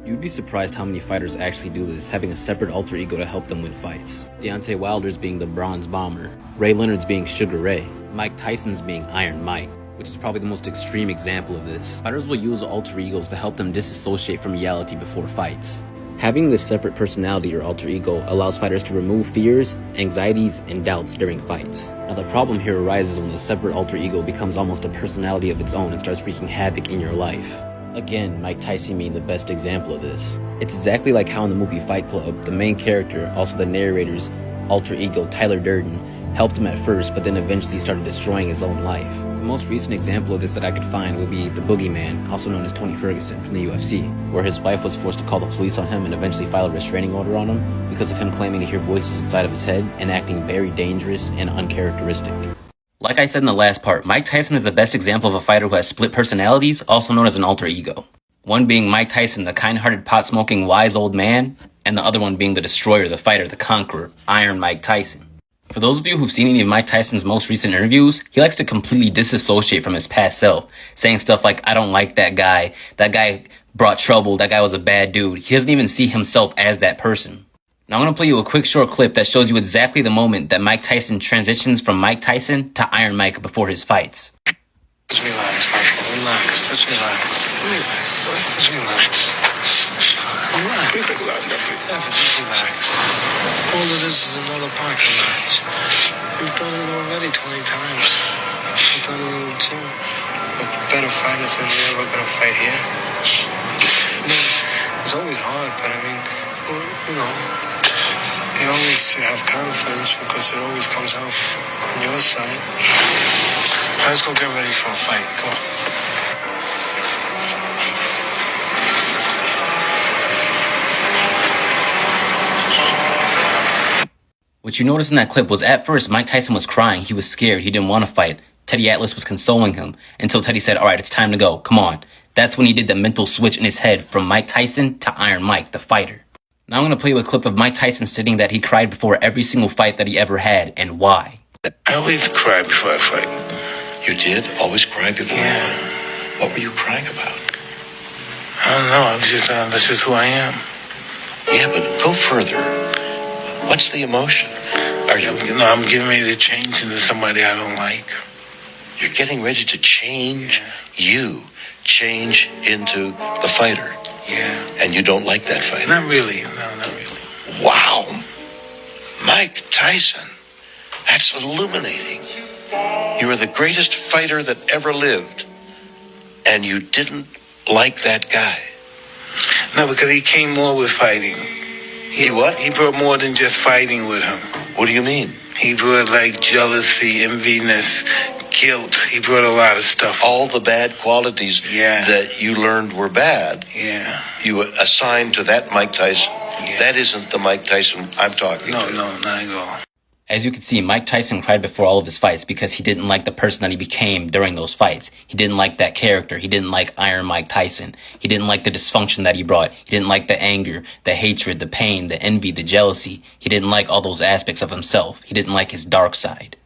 You'd be surprised how many fighters actually do this, having a separate alter ego to help them win fights. Deontay Wilder's being the Bronze Bomber, Ray Leonard's being Sugar Ray, Mike Tyson's being Iron Mike, which is probably the most extreme example of this. Fighters will use alter egos to help them disassociate from reality before fights. Having this separate personality or alter ego allows fighters to remove fears, anxieties, and doubts during fights. Now the problem here arises when the separate alter ego becomes almost a personality of its own and starts wreaking havoc in your life. Again, Mike Tyson being the best example of this. It's exactly like how in the movie Fight Club, the main character, also the narrator's alter ego Tyler Durden, helped him at first, but then eventually started destroying his own life. The most recent example of this that I could find would be the Boogeyman, also known as Tony Ferguson from the UFC, where his wife was forced to call the police on him and eventually file a restraining order on him because of him claiming to hear voices inside of his head and acting very dangerous and uncharacteristic. Like I said in the last part, Mike Tyson is the best example of a fighter who has split personalities, also known as an alter ego. One being Mike Tyson, the kind-hearted, pot-smoking, wise old man, and the other one being the destroyer, the fighter, the conqueror, Iron Mike Tyson. For those of you who've seen any of Mike Tyson's most recent interviews, he likes to completely disassociate from his past self, saying stuff like, I don't like that guy brought trouble, that guy was a bad dude. He doesn't even see himself as that person. Now I'm going to play you a quick short clip that shows you exactly the moment that Mike Tyson transitions from Mike Tyson to Iron Mike before his fights. Just relax, my friend. Relax. Just relax. Relax. Just relax. Relax. Just relax. All of this is another boxing match. You've done it already 20 times. You've done it in the gym. With better fighters than you're ever gonna fight here. It's always hard, but I mean, you know, you always should have confidence because it always comes out on your side. Let's go get ready for a fight. Come on. What you noticed in that clip was at first Mike Tyson was crying, he was scared, he didn't want to fight. Teddy Atlas was consoling him until Teddy said, alright, it's time to go, come on. That's when he did the mental switch in his head from Mike Tyson to Iron Mike, the fighter. Now I'm going to play you a clip of Mike Tyson stating that he cried before every single fight that he ever had, and why. I always cry before I fight. You did? Always cry before? Yeah. What were you crying about? I don't know, that's just who I am. Yeah, but go further. What's the emotion? Are you... I'm getting ready to change into somebody I don't like. You're getting ready to change? Yeah. You change into the fighter? Yeah. And you don't like that fighter? Not really. No, not really. Wow. Mike Tyson. That's illuminating. You are the greatest fighter that ever lived. And you didn't like that guy? No, because he came more with fighting. He what? He brought more than just fighting with him. What do you mean? He brought like jealousy, enviness, guilt. He brought a lot of stuff. All the bad qualities Yeah. that you learned were bad, Yeah. you assigned to that Mike Tyson. Yeah. That isn't the Mike Tyson I'm talking No, to. not at all. As you can see, Mike Tyson cried before all of his fights because he didn't like the person that he became during those fights. He didn't like that character. He didn't like Iron Mike Tyson. He didn't like the dysfunction that he brought. He didn't like the anger, the hatred, the pain, the envy, the jealousy. He didn't like all those aspects of himself. He didn't like his dark side.